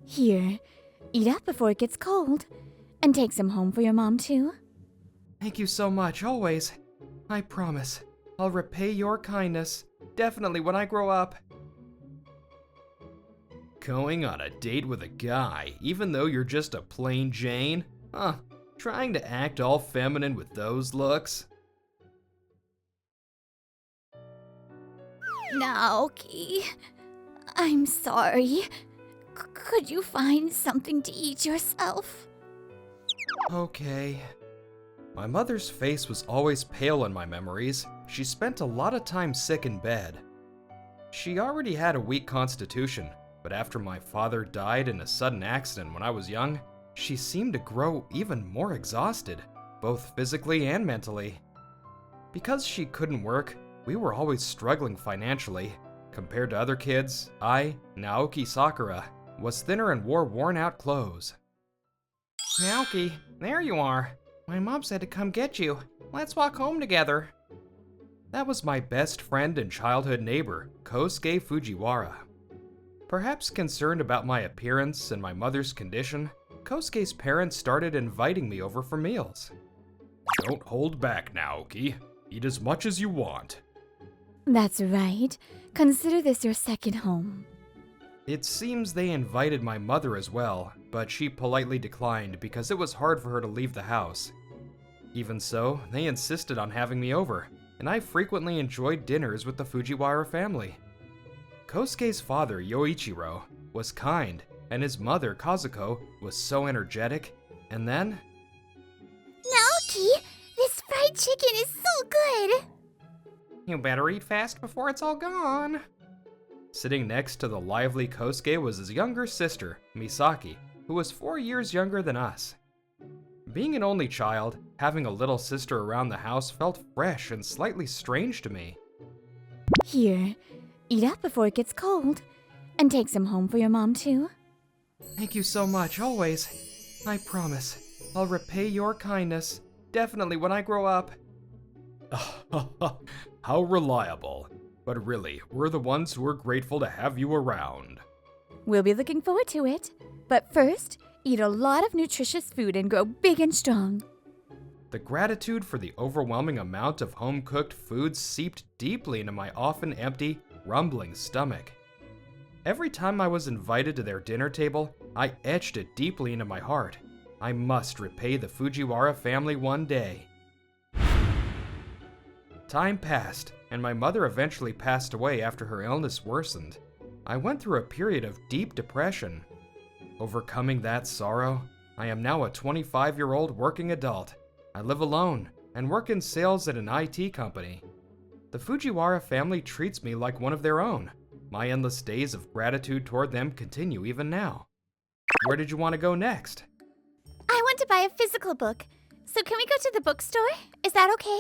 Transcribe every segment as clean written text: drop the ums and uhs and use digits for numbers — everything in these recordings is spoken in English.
Here, eat up before it gets cold. And take some home for your mom, too. Thank you so much, always. I promise, I'll repay your kindness, definitely when I grow up. Going on a date with a guy, even though you're just a plain Jane? Huh, trying to act all feminine with those looks? Naoki, I'm sorry. Could you find something to eat yourself? Okay. My mother's face was always pale in my memories. She spent a lot of time sick in bed. She already had a weak constitution, but after my father died in a sudden accident when I was young, she seemed to grow even more exhausted, both physically and mentally. Because she couldn't work, we were always struggling financially. Compared to other kids, I, Naoki Sakura, was thinner and wore worn-out clothes. Naoki, there you are. My mom said to come get you. Let's walk home together. That was my best friend and childhood neighbor, Kosuke Fujiwara. Perhaps concerned about my appearance and my mother's condition, Kosuke's parents started inviting me over for meals. Don't hold back, Naoki. Eat as much as you want. That's right. Consider this your second home. It seems they invited my mother as well, but she politely declined because it was hard for her to leave the house. Even so, they insisted on having me over, and I frequently enjoyed dinners with the Fujiwara family. Kosuke's father, Yoichiro, was kind, and his mother, Kazuko, was so energetic, and then... Naoki, this fried chicken is so good! You better eat fast before it's all gone. Sitting next to the lively Kosuke was his younger sister, Misaki, who was 4 years younger than us. Being an only child, having a little sister around the house felt fresh and slightly strange to me. Here, eat up before it gets cold. And take some home for your mom, too. Thank you so much, always. I promise, I'll repay your kindness, definitely when I grow up. How reliable. But really, we're the ones who are grateful to have you around. We'll be looking forward to it. But first, eat a lot of nutritious food and grow big and strong. The gratitude for the overwhelming amount of home-cooked food seeped deeply into my often empty, rumbling stomach. Every time I was invited to their dinner table, I etched it deeply into my heart. I must repay the Fujiwara family one day. Time passed, and my mother eventually passed away after her illness worsened. I went through a period of deep depression. Overcoming that sorrow, I am now a 25-year-old working adult. I live alone and work in sales at an IT company. The Fujiwara family treats me like one of their own. My endless days of gratitude toward them continue even now. Where did you want to go next? I want to buy a physical book. So can we go to the bookstore? Is that okay?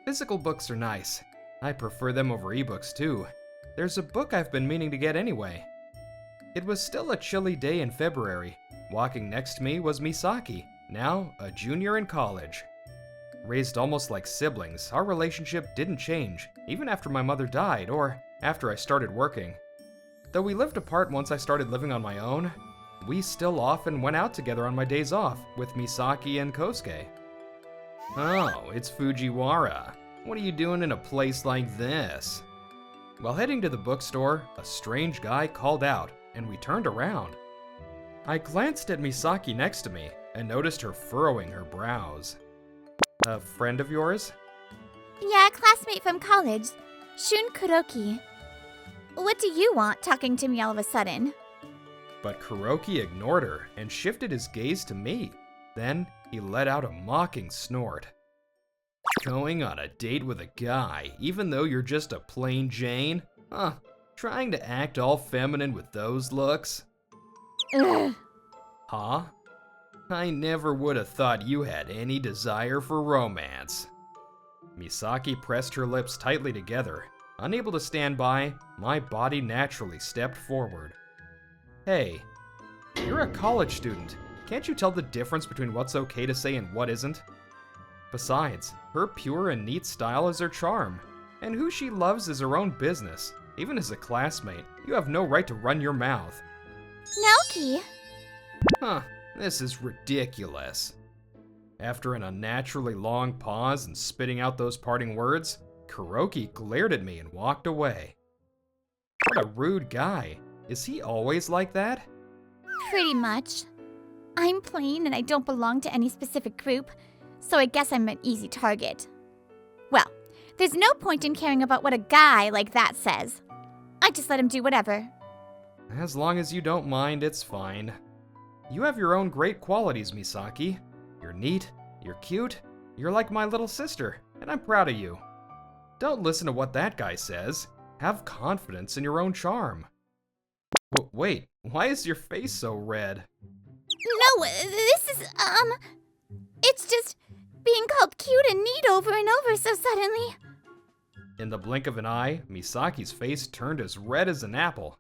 Physical books are nice. I prefer them over ebooks too. There's a book I've been meaning to get anyway. It was still a chilly day in February. Walking next to me was Misaki, now a junior in college. Raised almost like siblings, our relationship didn't change, even after my mother died or after I started working. Though we lived apart once I started living on my own, we still often went out together on my days off with Misaki and Kosuke. Oh, it's Fujiwara. What are you doing in a place like this? While heading to the bookstore, a strange guy called out, and we turned around. I glanced at Misaki next to me and noticed her furrowing her brows. A friend of yours? Yeah, a classmate from college. Shun Kuroki. What do you want talking to me all of a sudden? But Kuroki ignored her and shifted his gaze to me. Then he let out a mocking snort. Going on a date with a guy, even though you're just a plain Jane? Huh, trying to act all feminine with those looks? Ugh. Huh? I never would have thought you had any desire for romance. Misaki pressed her lips tightly together. Unable to stand by, my body naturally stepped forward. Hey, you're a college student. Can't you tell the difference between what's okay to say and what isn't? Besides, her pure and neat style is her charm, and who she loves is her own business. Even as a classmate, you have no right to run your mouth. Naoki! Huh, this is ridiculous. After an unnaturally long pause and spitting out those parting words, Kuroki glared at me and walked away. What a rude guy. Is he always like that? Pretty much. I'm plain and I don't belong to any specific group, so I guess I'm an easy target. Well, there's no point in caring about what a guy like that says. I just let him do whatever. As long as you don't mind, it's fine. You have your own great qualities, Misaki. You're neat, you're cute, you're like my little sister, and I'm proud of you. Don't listen to what that guy says. Have confidence in your own charm. Wait, why is your face so red? No, this is, it's just being called cute and neat over and over so suddenly. In the blink of an eye, Misaki's face turned as red as an apple.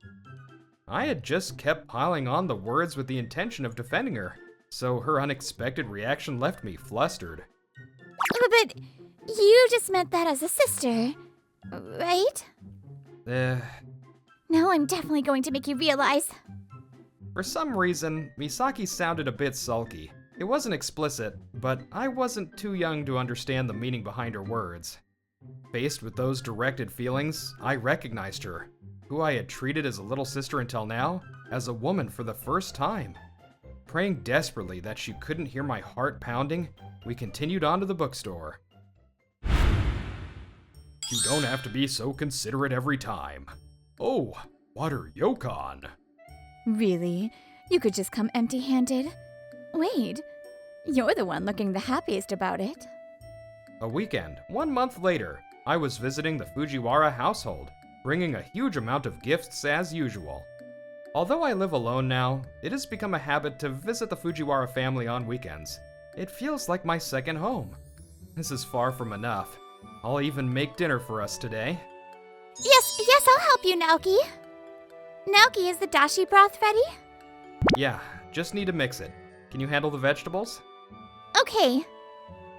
I had just kept piling on the words with the intention of defending her, so her unexpected reaction left me flustered. But you just meant that as a sister, right? Now I'm definitely going to make you realize. For some reason, Misaki sounded a bit sulky. It wasn't explicit, but I wasn't too young to understand the meaning behind her words. Faced with those directed feelings, I recognized her, who I had treated as a little sister until now, as a woman for the first time. Praying desperately that she couldn't hear my heart pounding, we continued on to the bookstore. You don't have to be so considerate every time. Oh, water yokon. Really? You could just come empty-handed? Wait, you're the one looking the happiest about it. A weekend, 1 month later, I was visiting the Fujiwara household, bringing a huge amount of gifts as usual. Although I live alone now, it has become a habit to visit the Fujiwara family on weekends. It feels like my second home. This is far from enough. I'll even make dinner for us today. Yes, I'll help you, Naoki. Naoki, is the dashi broth ready? Yeah, just need to mix it. Can you handle the vegetables? Okay.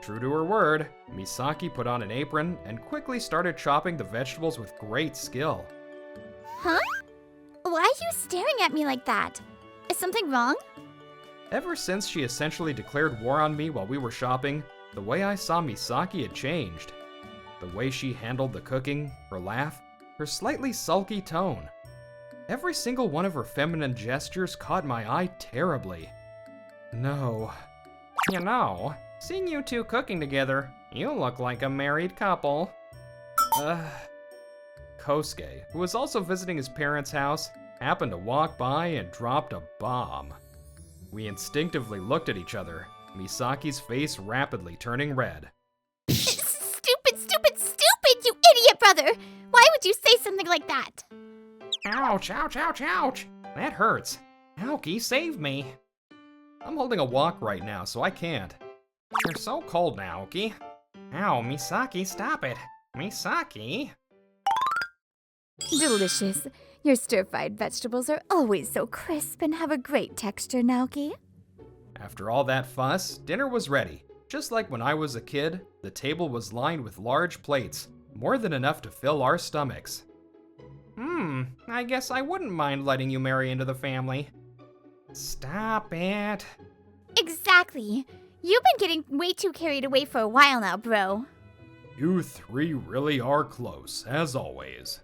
True to her word, Misaki put on an apron and quickly started chopping the vegetables with great skill. Huh? Why are you staring at me like that? Is something wrong? Ever since she essentially declared war on me while we were shopping, the way I saw Misaki had changed. The way she handled the cooking, her laugh, her slightly sulky tone. Every single one of her feminine gestures caught my eye terribly. No. You know, seeing you two cooking together, you look like a married couple. Kosuke, who was also visiting his parents' house, happened to walk by and dropped a bomb. We instinctively looked at each other, Misaki's face rapidly turning red. Stupid, you idiot brother! Why would you say something like that? Ouch, ouch, ouch, ouch! That hurts. Naoki, save me. I'm holding a wok right now, so I can't. You're so cold, Naoki. Ow, Misaki, stop it. Misaki? Delicious. Your stir-fried vegetables are always so crisp and have a great texture, Naoki. After all that fuss, dinner was ready. Just like when I was a kid, the table was lined with large plates, more than enough to fill our stomachs. I guess I wouldn't mind letting you marry into the family. Stop it. Exactly. You've been getting way too carried away for a while now, bro. You three really are close, as always.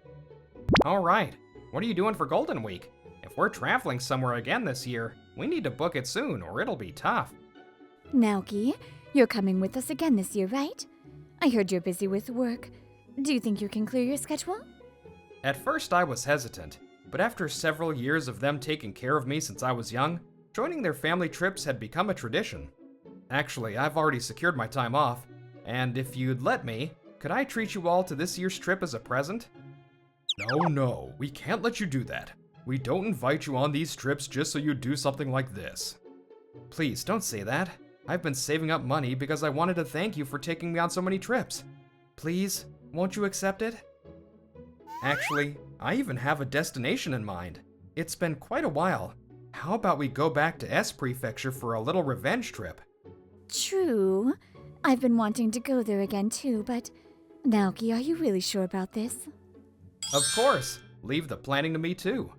Alright, what are you doing for Golden Week? If we're traveling somewhere again this year, we need to book it soon or it'll be tough. Naoki, you're coming with us again this year, right? I heard you're busy with work. Do you think you can clear your schedule? At first I was hesitant, but after several years of them taking care of me since I was young, joining their family trips had become a tradition. Actually, I've already secured my time off, and if you'd let me, could I treat you all to this year's trip as a present? No, we can't let you do that. We don't invite you on these trips just so you do something like this. Please, don't say that. I've been saving up money because I wanted to thank you for taking me on so many trips. Please, won't you accept it? Actually, I even have a destination in mind. It's been quite a while. How about we go back to S Prefecture for a little revenge trip? True. I've been wanting to go there again too, but Naoki, are you really sure about this? Of course. Leave the planning to me too.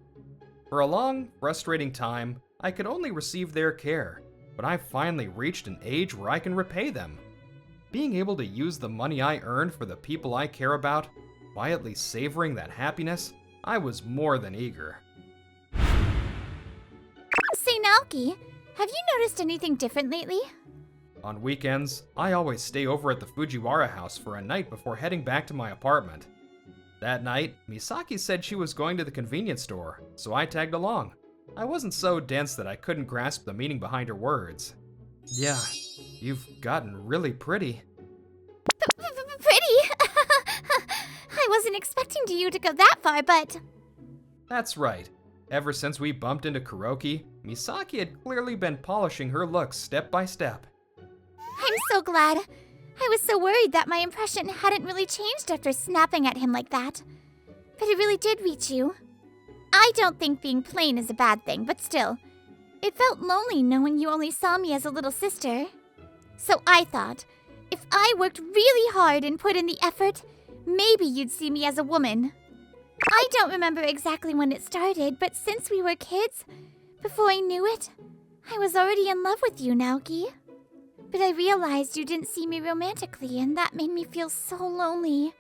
For a long, frustrating time, I could only receive their care, but I've finally reached an age where I can repay them. Being able to use the money I earned for the people I care about, quietly savoring that happiness, I was more than eager. Say, Naoki, have you noticed anything different lately? On weekends, I always stay over at the Fujiwara house for a night before heading back to my apartment. That night, Misaki said she was going to the convenience store, so I tagged along. I wasn't so dense that I couldn't grasp the meaning behind her words. Yeah, you've gotten really pretty. Pretty? I wasn't expecting you to go that far, but... That's right. Ever since we bumped into Kuroki, Misaki had clearly been polishing her looks step by step. I'm so glad. I was so worried that my impression hadn't really changed after snapping at him like that. But it really did reach you. I don't think being plain is a bad thing, but still, it felt lonely knowing you only saw me as a little sister. So I thought, if I worked really hard and put in the effort, maybe you'd see me as a woman. I don't remember exactly when it started, but since we were kids, before I knew it, I was already in love with you, Naoki. But I realized you didn't see me romantically, and that made me feel so lonely.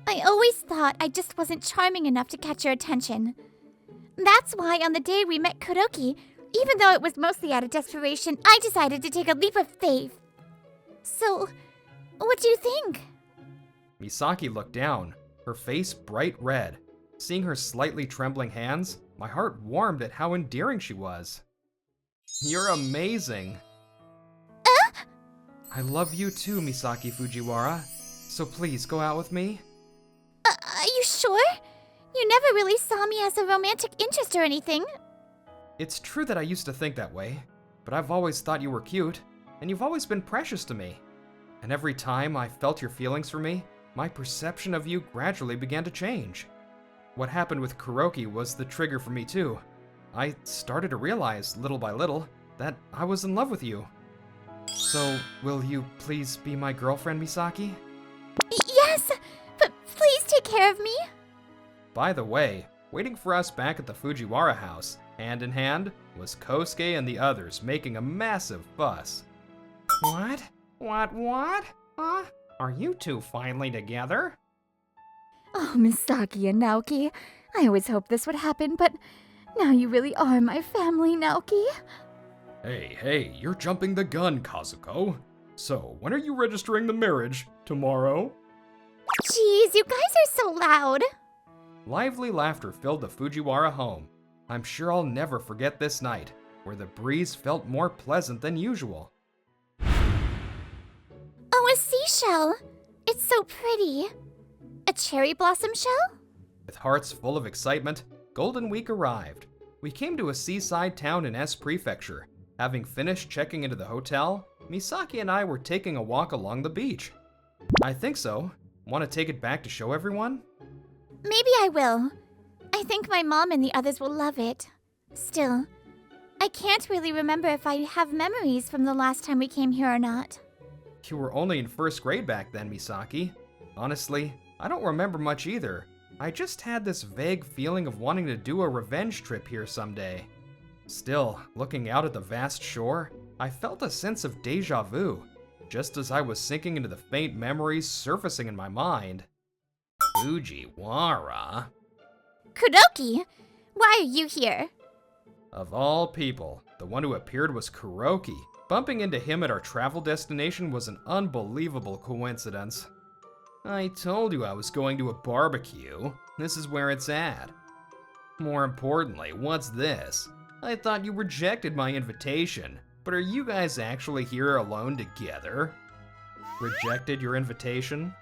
I always thought I just wasn't charming enough to catch your attention. That's why on the day we met Kuroki, even though it was mostly out of desperation, I decided to take a leap of faith. So, what do you think? Misaki looked down, her face bright red. Seeing her slightly trembling hands, my heart warmed at how endearing she was. You're amazing. I love you too, Misaki Fujiwara. So please go out with me. Are you sure? You never really saw me as a romantic interest or anything. It's true that I used to think that way, but I've always thought you were cute, and you've always been precious to me. And every time I felt your feelings for me, my perception of you gradually began to change. What happened with Kuroki was the trigger for me too. I started to realize, little by little, that I was in love with you. So, will you please be my girlfriend, Misaki? Yes, but please take care of me. By the way, waiting for us back at the Fujiwara house, hand in hand, was Kosuke and the others making a massive fuss. What? What? Huh? Are you two finally together? Oh, Misaki and Naoki, I always hoped this would happen, but now you really are my family, Naoki. Hey, you're jumping the gun, Kazuko. So, when are you registering the marriage? Tomorrow? Jeez, you guys are so loud. Lively laughter filled the Fujiwara home. I'm sure I'll never forget this night, where the breeze felt more pleasant than usual. Oh, a seashell. It's so pretty. A cherry blossom shell? With hearts full of excitement, Golden Week arrived. We came to a seaside town in S Prefecture. Having finished checking into the hotel, Misaki and I were taking a walk along the beach. I think so. Want to take it back to show everyone? Maybe I will. I think my mom and the others will love it. Still, I can't really remember if I have memories from the last time we came here or not. You were only in first grade back then, Misaki. Honestly, I don't remember much either. I just had this vague feeling of wanting to do a revenge trip here someday. Still, looking out at the vast shore, I felt a sense of deja vu, just as I was sinking into the faint memories surfacing in my mind. Fujiwara? Kuroki, why are you here? Of all people, the one who appeared was Kuroki. Bumping into him at our travel destination was an unbelievable coincidence. I told you I was going to a barbecue. This is where it's at. More importantly, what's this? I thought you rejected my invitation, but are you guys actually here alone together? Rejected your invitation?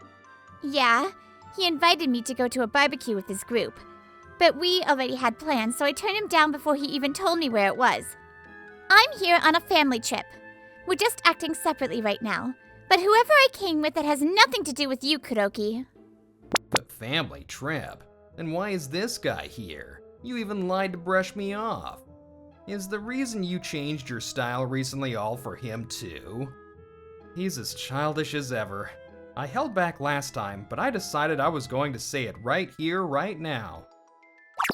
Yeah, he invited me to go to a barbecue with his group. But we already had plans, so I turned him down before he even told me where it was. I'm here on a family trip. We're just acting separately right now. But whoever I came with, it has nothing to do with you, Kuroki. The family trip? Then why is this guy here? You even lied to brush me off. Is the reason you changed your style recently all for him too? He's as childish as ever. I held back last time, but I decided I was going to say it right here, right now.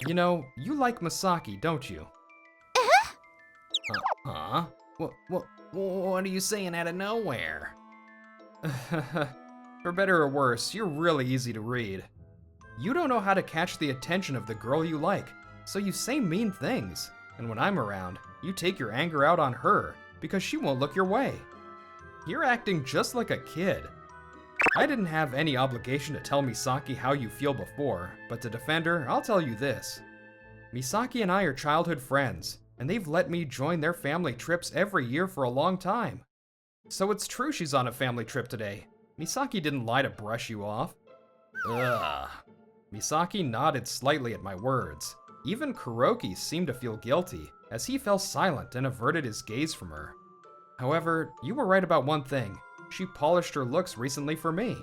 You know, you like Misaki, don't you? Huh? What are you saying out of nowhere? For better or worse, you're really easy to read. You don't know how to catch the attention of the girl you like, so you say mean things. And when I'm around, you take your anger out on her because she won't look your way. You're acting just like a kid. I didn't have any obligation to tell Misaki how you feel before, but to defend her, I'll tell you this. Misaki and I are childhood friends, and they've let me join their family trips every year for a long time. So it's true she's on a family trip today. Misaki didn't lie to brush you off. Ugh. Misaki nodded slightly at my words. Even Kuroki seemed to feel guilty, as he fell silent and averted his gaze from her. However, you were right about one thing. She polished her looks recently for me.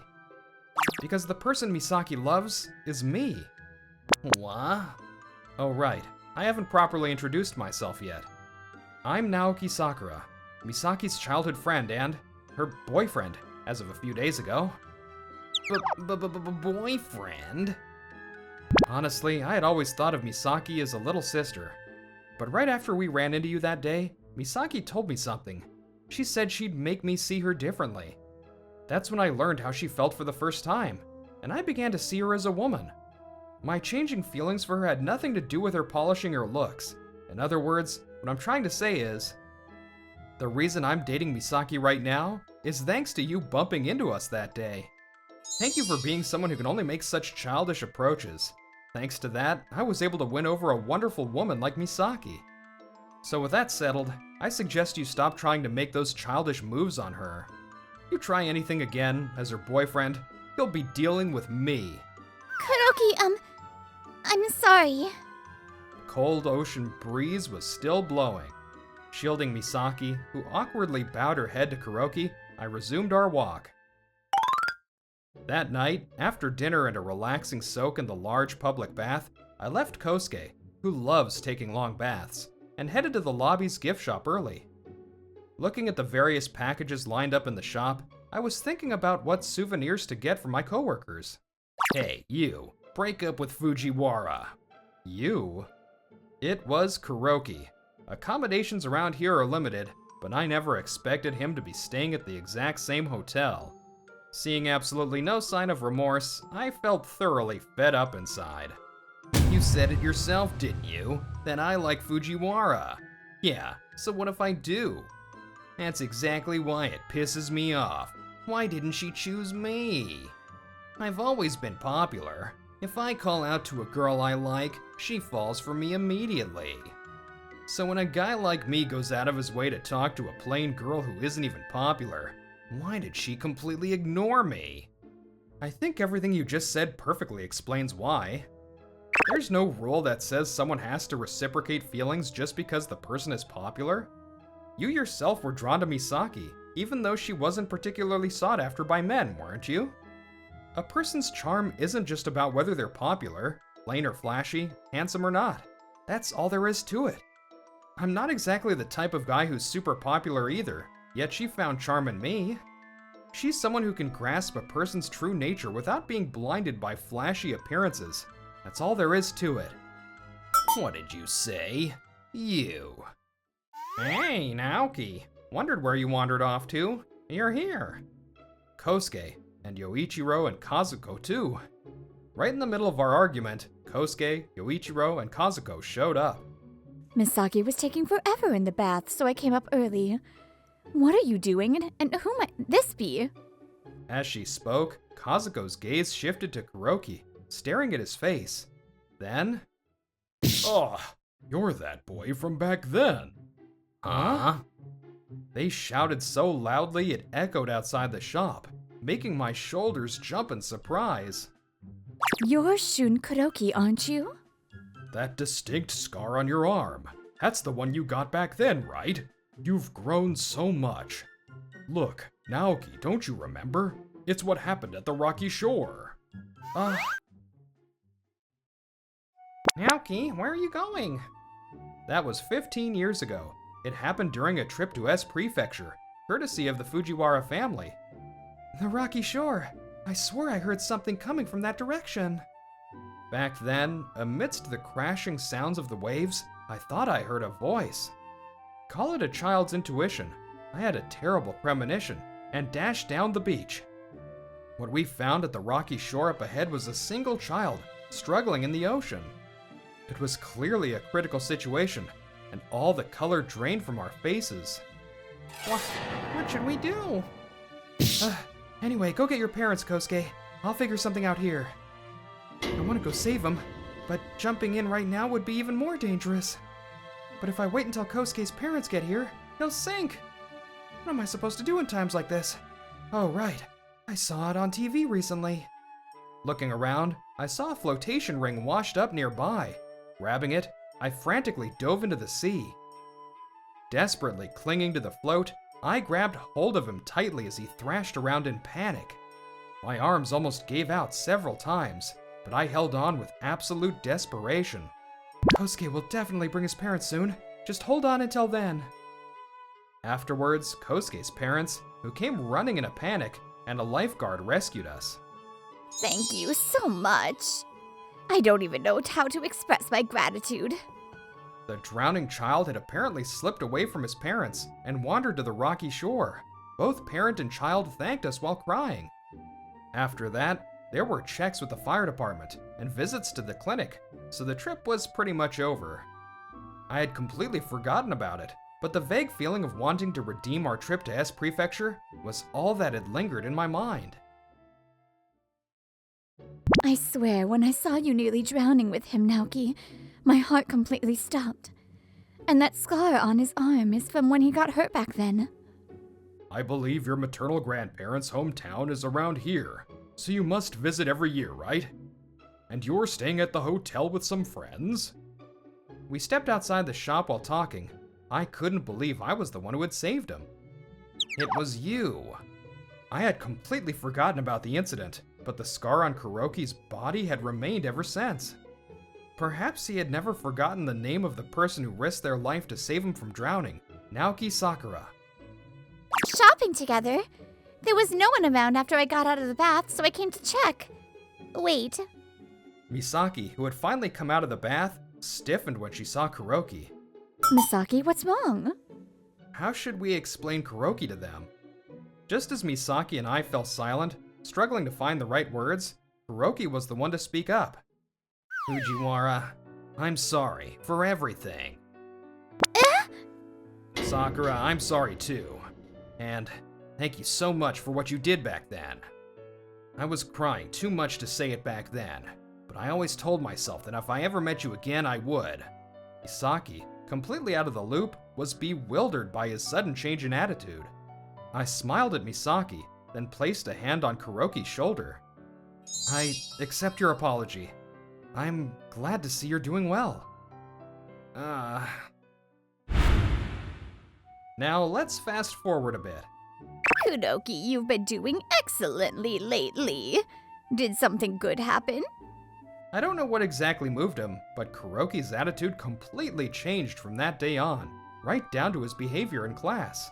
Because the person Misaki loves is me. What? Oh right, I haven't properly introduced myself yet. I'm Naoki Sakura, Misaki's childhood friend and her boyfriend, as of a few days ago. Boyfriend? Honestly, I had always thought of Misaki as a little sister. But right after we ran into you that day, Misaki told me something. She said she'd make me see her differently. That's when I learned how she felt for the first time, and I began to see her as a woman. My changing feelings for her had nothing to do with her polishing her looks. In other words, what I'm trying to say is, the reason I'm dating Misaki right now is thanks to you bumping into us that day. Thank you for being someone who can only make such childish approaches. Thanks to that, I was able to win over a wonderful woman like Misaki. So with that settled, I suggest you stop trying to make those childish moves on her. You try anything again, as her boyfriend, you'll be dealing with me. Kuroki, I'm sorry. Cold ocean breeze was still blowing. Shielding Misaki, who awkwardly bowed her head to Kuroki, I resumed our walk. That night, after dinner and a relaxing soak in the large public bath, I left Kosuke, who loves taking long baths, and headed to the lobby's gift shop early. Looking at the various packages lined up in the shop, I was thinking about what souvenirs to get for my coworkers. Hey, you, break up with Fujiwara. You? It was Kuroki. Accommodations around here are limited, but I never expected him to be staying at the exact same hotel. Seeing absolutely no sign of remorse, I felt thoroughly fed up inside. You said it yourself, didn't you? That I like Fujiwara. Yeah, so what if I do? That's exactly why it pisses me off. Why didn't she choose me? I've always been popular. If I call out to a girl I like, she falls for me immediately. So when a guy like me goes out of his way to talk to a plain girl who isn't even popular, why did she completely ignore me? I think everything you just said perfectly explains why. There's no rule that says someone has to reciprocate feelings just because the person is popular. You yourself were drawn to Misaki, even though she wasn't particularly sought after by men, weren't you? A person's charm isn't just about whether they're popular, plain or flashy, handsome or not. That's all there is to it. I'm not exactly the type of guy who's super popular either, yet she found charm in me. She's someone who can grasp a person's true nature without being blinded by flashy appearances. That's all there is to it. What did you say? You. Hey, Naoki. Wondered where you wandered off to. You're here. Kosuke, and Yoichiro and Kazuko too. Right in the middle of our argument, Kosuke, Yoichiro, and Kazuko showed up. Misaki was taking forever in the bath, so I came up early. What are you doing, and who might this be? As she spoke, Kazuko's gaze shifted to Kuroki, staring at his face. Then... Oh, you're that boy from back then. Huh? They shouted so loudly it echoed outside the shop, making my shoulders jump in surprise. You're Shun Kuroki, aren't you? That distinct scar on your arm. That's the one you got back then, right? You've grown so much. Look, Naoki, don't you remember? It's what happened at the rocky shore. Naoki, where are you going? That was 15 years ago. It happened during a trip to S Prefecture, courtesy of the Fujiwara family. The rocky shore. I swore I heard something coming from that direction. Back then, amidst the crashing sounds of the waves, I thought I heard a voice. Call it a child's intuition. I had a terrible premonition and dashed down the beach. What we found at the rocky shore up ahead was a single child struggling in the ocean. It was clearly a critical situation, and all the color drained from our faces. What should we do? Anyway, go get your parents, Kosuke. I'll figure something out here. I want to go save them, but jumping in right now would be even more dangerous. But if I wait until Kosuke's parents get here, he'll sink. What am I supposed to do in times like this? Oh, right. I saw it on TV recently. Looking around, I saw a flotation ring washed up nearby. Grabbing it, I frantically dove into the sea. Desperately clinging to the float, I grabbed hold of him tightly as he thrashed around in panic. My arms almost gave out several times, but I held on with absolute desperation. Kosuke will definitely bring his parents soon. Just hold on until then. Afterwards, Kosuke's parents, who came running in a panic, and a lifeguard rescued us. Thank you so much. I don't even know how to express my gratitude. The drowning child had apparently slipped away from his parents and wandered to the rocky shore. Both parent and child thanked us while crying. After that, there were checks with the fire department and visits to the clinic, so the trip was pretty much over. I had completely forgotten about it, but the vague feeling of wanting to redeem our trip to S Prefecture was all that had lingered in my mind. I swear, when I saw you nearly drowning with him, Naoki, my heart completely stopped. And that scar on his arm is from when he got hurt back then. I believe your maternal grandparents' hometown is around here, so you must visit every year, right? And you're staying at the hotel with some friends? We stepped outside the shop while talking. I couldn't believe I was the one who had saved him. It was you. I had completely forgotten about the incident, but the scar on Kuroki's body had remained ever since. Perhaps he had never forgotten the name of the person who risked their life to save him from drowning, Naoki Sakura. Shopping together? There was no one around after I got out of the bath, so I came to check. Wait. Misaki, who had finally come out of the bath, stiffened when she saw Kuroki. Misaki, what's wrong? How should we explain Kuroki to them? Just as Misaki and I fell silent, struggling to find the right words, Kuroki was the one to speak up. Fujiwara, I'm sorry for everything. Sakura, I'm sorry too. And thank you so much for what you did back then. I was crying too much to say it back then, but I always told myself that if I ever met you again, I would. Misaki, completely out of the loop, was bewildered by his sudden change in attitude. I smiled at Misaki, then placed a hand on Kuroki's shoulder. I accept your apology. I'm glad to see you're doing well. Now let's fast forward a bit. Kuroki, you've been doing excellently lately. Did something good happen? I don't know what exactly moved him, but Kuroki's attitude completely changed from that day on, right down to his behavior in class.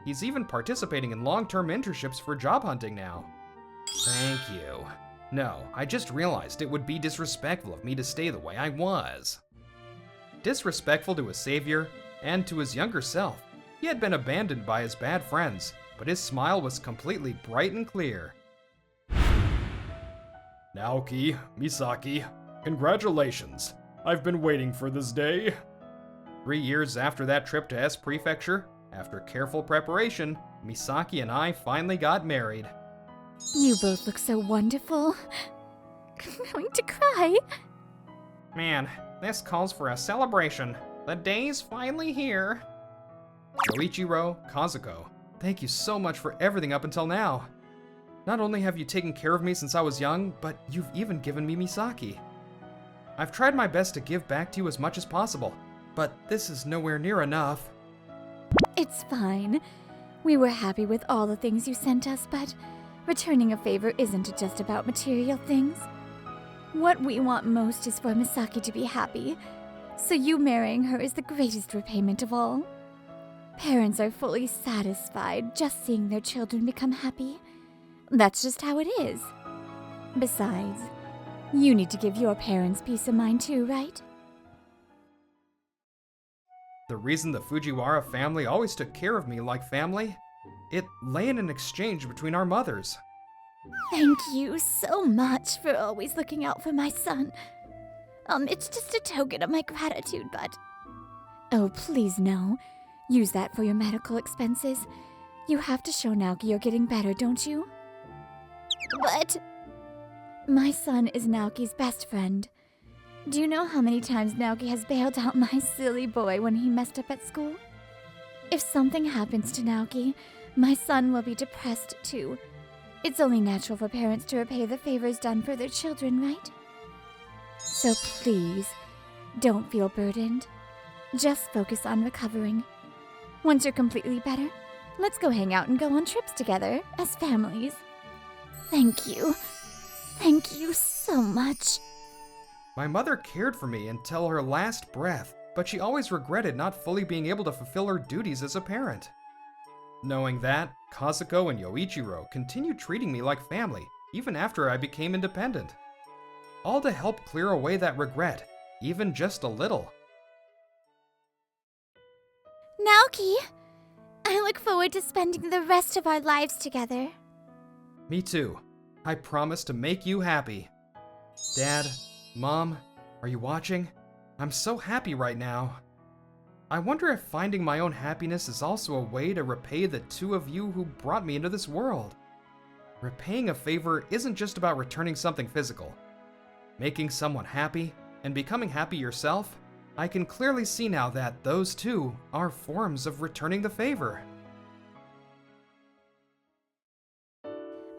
He's even participating in long-term internships for job hunting now. Thank you. No, I just realized it would be disrespectful of me to stay the way I was. Disrespectful to his savior and to his younger self. He had been abandoned by his bad friends, but his smile was completely bright and clear. Naoki, Misaki, congratulations. I've been waiting for this day. 3 years after that trip to S Prefecture, after careful preparation, Misaki and I finally got married. You both look so wonderful. I'm going to cry. Man, this calls for a celebration. The day's finally here. Yoichiro, Kazuko, thank you so much for everything up until now. Not only have you taken care of me since I was young, but you've even given me Misaki. I've tried my best to give back to you as much as possible, but this is nowhere near enough. It's fine. We were happy with all the things you sent us, but returning a favor isn't just about material things. What we want most is for Misaki to be happy, so you marrying her is the greatest repayment of all. Parents are fully satisfied just seeing their children become happy. That's just how it is. Besides, You need to give your parents peace of mind too, right? The reason the Fujiwara family always took care of me like family, it lay in an exchange between our mothers. Thank you so much for always looking out for my son. It's just a token of my gratitude, but... Oh, please no. Use that for your medical expenses. You have to show Naoki you're getting better, don't you? But... My son is Naoki's best friend. Do you know how many times Naoki has bailed out my silly boy when he messed up at school? If something happens to Naoki, my son will be depressed too. It's only natural for parents to repay the favors done for their children, right? So please, don't feel burdened. Just focus on recovering. Once you're completely better, let's go hang out and go on trips together as families. Thank you. Thank you so much. My mother cared for me until her last breath, but she always regretted not fully being able to fulfill her duties as a parent. Knowing that, Kazuko and Yoichiro continued treating me like family, even after I became independent. All to help clear away that regret, even just a little. Naoki, I look forward to spending the rest of our lives together. Me too. I promise to make you happy. Dad, Mom, are you watching? I'm so happy right now. I wonder if finding my own happiness is also a way to repay the two of you who brought me into this world. Repaying a favor isn't just about returning something physical. Making someone happy and becoming happy yourself, I can clearly see now that those two are forms of returning the favor.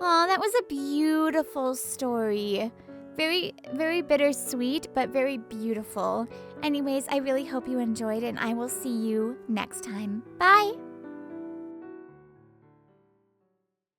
Aw, that was a beautiful story. Very, very bittersweet, but very beautiful. Anyways, I really hope you enjoyed it, and I will see you next time. Bye!